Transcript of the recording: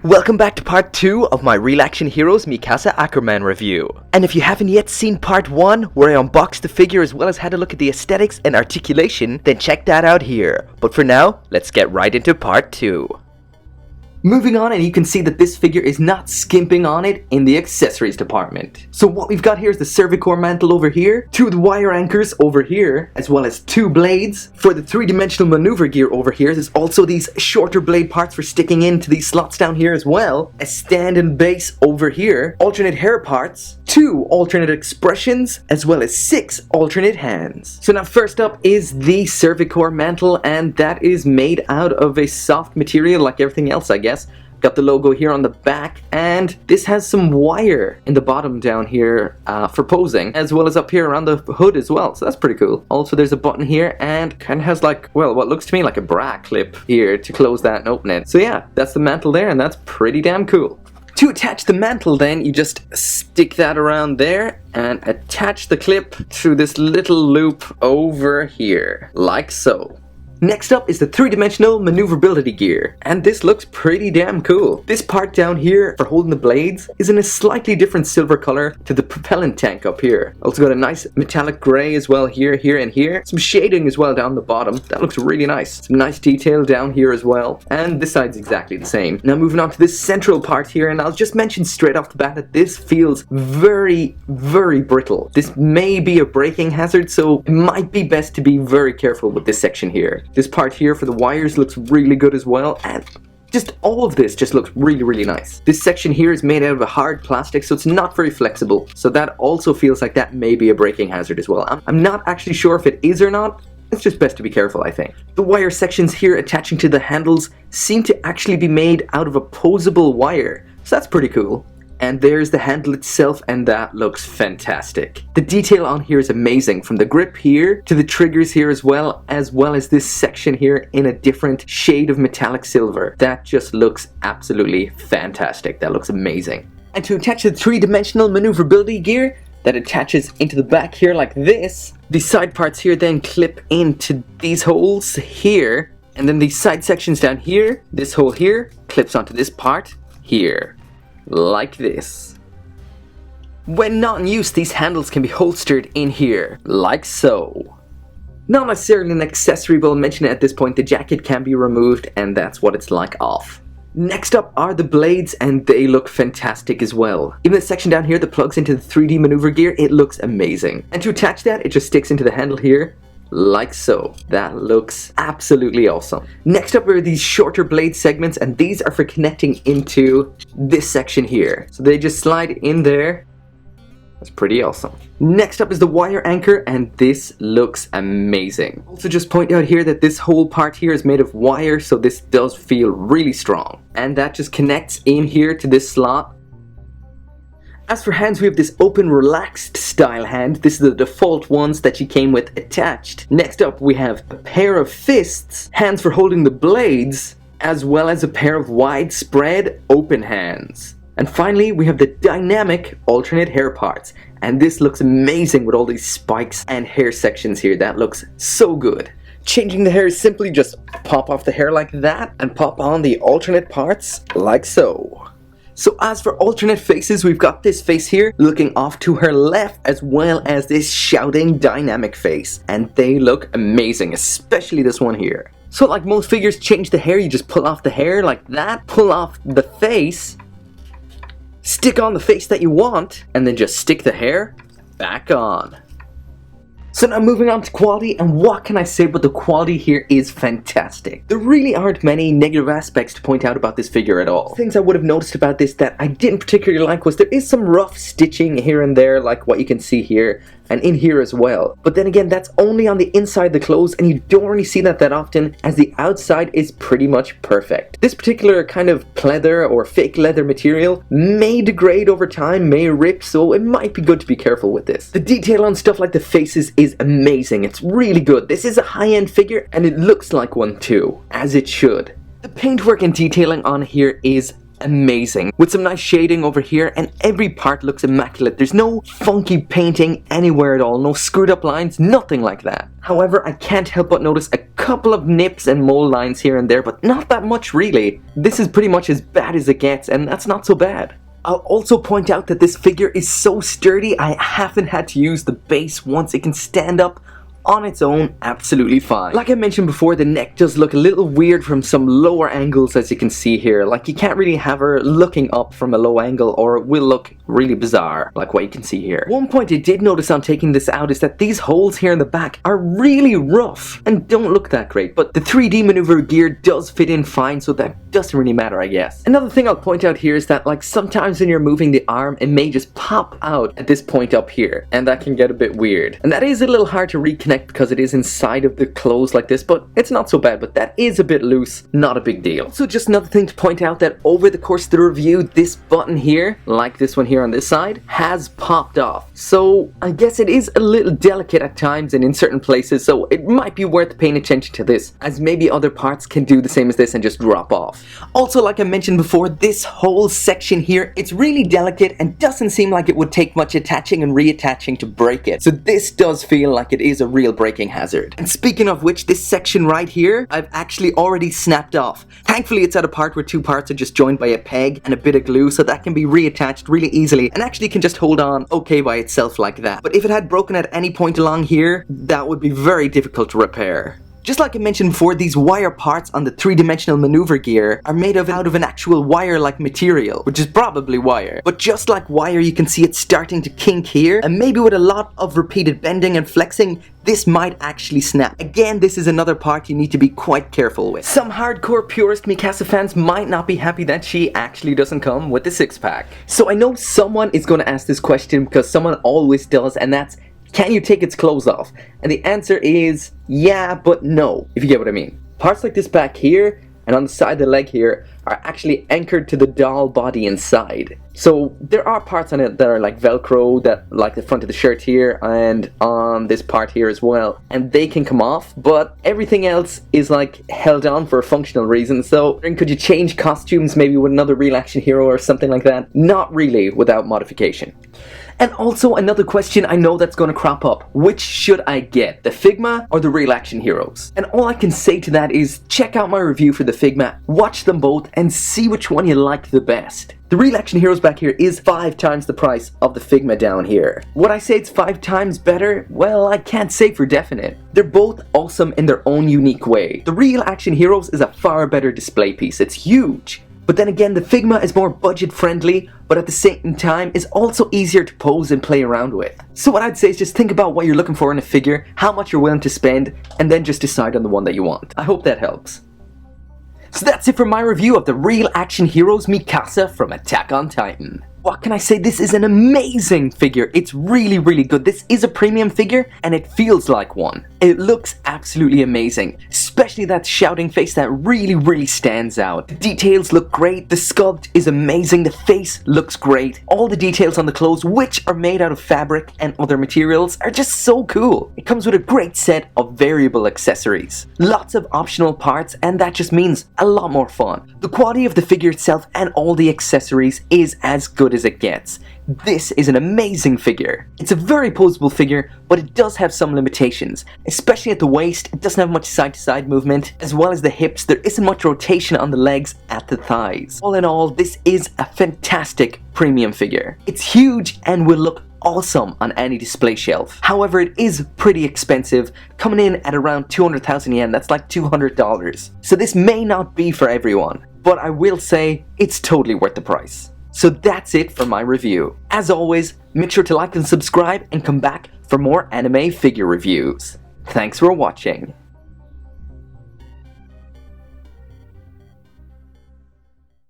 Welcome back to part 2 of my Real Action Heroes Mikasa Ackerman review. And if you haven't yet seen part 1, where I unboxed the figure as well as had a look at the aesthetics and articulation, then check that out here. But for now, let's get right into part 2. Moving on, and you can see that this figure is not skimping on it in the accessories department. So what we've got here is the cervical mantle over here, 2 of the wire anchors over here, as well as 2 blades. For the 3-dimensional maneuver gear over here, there's also these shorter blade parts for sticking into these slots down here as well, a stand and base over here, alternate hair parts, 2 alternate expressions, as well as 6 alternate hands. So now first up is the cervical mantle, and that is made out of a soft material like everything else, I guess. Got the logo here on the back, and this has some wire in the bottom down here for posing, as well as up here around the hood as well, so that's pretty cool. Also, there's a button here, and kind of has like, well, what looks to me like a bra clip here to close that and open it. So yeah, that's the mantle there, and that's pretty damn cool. To attach the mantle then, you just stick that around there and attach the clip through this little loop over here, like so. Next up is the 3-dimensional maneuverability gear, and this looks pretty damn cool. This part down here for holding the blades is in a slightly different silver color to the propellant tank up here. Also got a nice metallic gray as well here, and here. Some shading as well down the bottom. That looks really nice. Some nice detail down here as well, and this side's exactly the same. Now moving on to this central part here, and I'll just mention straight off the bat that this feels very, very brittle. This may be a braking hazard, so it might be best to be very careful with this section here. This part here for the wires looks really good as well, and just all of this just looks really, really nice. This section here is made out of a hard plastic, so it's not very flexible, so that also feels like that may be a braking hazard as well. I'm not actually sure if it is or not. It's just best to be careful, I think. The wire sections here attaching to the handles seem to actually be made out of opposable wire, so that's pretty cool. And there's the handle itself, and that looks fantastic. The detail on here is amazing, from the grip here to the triggers here as well as this section here in a different shade of metallic silver. That just looks absolutely fantastic. That looks amazing. And to attach the 3-dimensional maneuverability gear that attaches into the back here like this, the side parts here then clip into these holes here, and then these side sections down here, this hole here, clips onto this part here. Like this. When not in use, these handles can be holstered in here, like so. Not necessarily an accessory, but I'll mention it at this point. The jacket can be removed, and that's what it's like off. Next up are the blades, and they look fantastic as well. Even the section down here that plugs into the 3D maneuver gear, it looks amazing. And to attach that, it just sticks into the handle here, like so. That looks absolutely awesome. Next up are these shorter blade segments, and these are for connecting into this section here. So they just slide in there. That's pretty awesome. Next up is the wire anchor, and this looks amazing. Also just point out here that this whole part here is made of wire, so this does feel really strong. And that just connects in here to this slot. As for hands, we have this open, relaxed style hand. This is the default ones that she came with attached. Next up, we have a pair of fists, hands for holding the blades, as well as a pair of widespread open hands. And finally, we have the dynamic alternate hair parts. And this looks amazing with all these spikes and hair sections here. That looks so good. Changing the hair is simply just pop off the hair like that and pop on the alternate parts like so. So as for alternate faces, we've got this face here looking off to her left, as well as this shouting dynamic face. And they look amazing, especially this one here. So like most figures, change the hair, you just pull off the hair like that, pull off the face, stick on the face that you want, and then just stick the hair back on. So now moving on to quality, and what can I say, but the quality here is fantastic. There really aren't many negative aspects to point out about this figure at all. Things I would have noticed about this that I didn't particularly like was there is some rough stitching here and there, like what you can see here, and in here as well. But then again, that's only on the inside of the clothes, and you don't really see that often, as the outside is pretty much perfect. This particular kind of pleather or fake leather material may degrade over time, may rip, so it might be good to be careful with this. The detail on stuff like the faces is amazing. It's really good. This is a high-end figure, and it looks like one too, as it should. The paintwork and detailing on here is amazing, with some nice shading over here, and every part looks immaculate. There's no funky painting anywhere at all, no screwed up lines, nothing like that. However, I can't help but notice a couple of nips and mole lines here and there, but not that much really. This is pretty much as bad as it gets, and that's not so bad. I'll also point out that this figure is so sturdy, I haven't had to use the base once. It can stand up on its own absolutely fine. Like I mentioned before, the neck does look a little weird from some lower angles, as you can see here. Like, you can't really have her looking up from a low angle or it will look really bizarre, like what you can see here. One point I did notice on taking this out is that these holes here in the back are really rough and don't look that great, but the 3D maneuver gear does fit in fine, so that doesn't really matter, I guess. Another thing I'll point out here is that, like, sometimes when you're moving the arm, it may just pop out at this point up here, and that can get a bit weird. And that is a little hard to reconnect because it is inside of the clothes like this, but it's not so bad. But that is a bit loose, not a big deal. So just another thing to point out, that over the course of the review, this button here, like this one here on this side, has popped off. So I guess it is a little delicate at times and in certain places, so it might be worth paying attention to this, as maybe other parts can do the same as this and just drop off. Also, like I mentioned before, this whole section here, it's really delicate and doesn't seem like it would take much attaching and reattaching to break it. So this does feel like it is a real breaking hazard. And speaking of which, this section right here, I've actually already snapped off. Thankfully, it's at a part where two parts are just joined by a peg and a bit of glue, so that can be reattached really easily and actually can just hold on okay by itself like that. But if it had broken at any point along here, that would be very difficult to repair. Just like I mentioned before, these wire parts on the three-dimensional maneuver gear are made out of an actual wire-like material, which is probably wire. But just like wire, you can see it starting to kink here, and maybe with a lot of repeated bending and flexing, this might actually snap. Again, this is another part you need to be quite careful with. Some hardcore purist Mikasa fans might not be happy that she actually doesn't come with the six-pack. So I know someone is going to ask this question, because someone always does, and that's, can you take its clothes off? And the answer is yeah, but no, if you get what I mean. Parts like this back here and on the side of the leg here are actually anchored to the doll body inside. So there are parts on it that are like Velcro, that like the front of the shirt here and on this part here as well, and they can come off, but everything else is like held on for a functional reason. So could you change costumes maybe with another real action hero or something like that? Not really without modification. And also another question I know that's going to crop up. Which should I get? The Figma or the Real Action Heroes? And all I can say to that is check out my review for the Figma, watch them both, and see which one you like the best. The Real Action Heroes back here is 5 times the price of the Figma down here. Would I say it's 5 times better? Well, I can't say for definite. They're both awesome in their own unique way. The Real Action Heroes is a far better display piece. It's huge. But then again, the Figma is more budget friendly, but at the same time is also easier to pose and play around with. So what I'd say is just think about what you're looking for in a figure, how much you're willing to spend, and then just decide on the one that you want. I hope that helps. So that's it for my review of the Real Action Heroes Mikasa from Attack on Titan. What can I say? This is an amazing figure. It's really, really good. This is a premium figure, and it feels like one. It looks absolutely amazing, especially that shouting face that really, really stands out. The details look great. The sculpt is amazing. The face looks great. All the details on the clothes, which are made out of fabric and other materials, are just so cool. It comes with a great set of variable accessories, lots of optional parts, and that just means a lot more fun. The quality of the figure itself and all the accessories is as good as it gets. This is an amazing figure. It's a very poseable figure, but it does have some limitations, especially at the waist. It doesn't have much side-to-side movement, as well as the hips. There isn't much rotation on the legs at the thighs. All in all, this is a fantastic premium figure. It's huge and will look awesome on any display shelf. However, it is pretty expensive, coming in at around 200,000 yen. That's like $200. So this may not be for everyone, but I will say it's totally worth the price. So that's it for my review. As always, make sure to like and subscribe and come back for more anime figure reviews. Thanks for watching.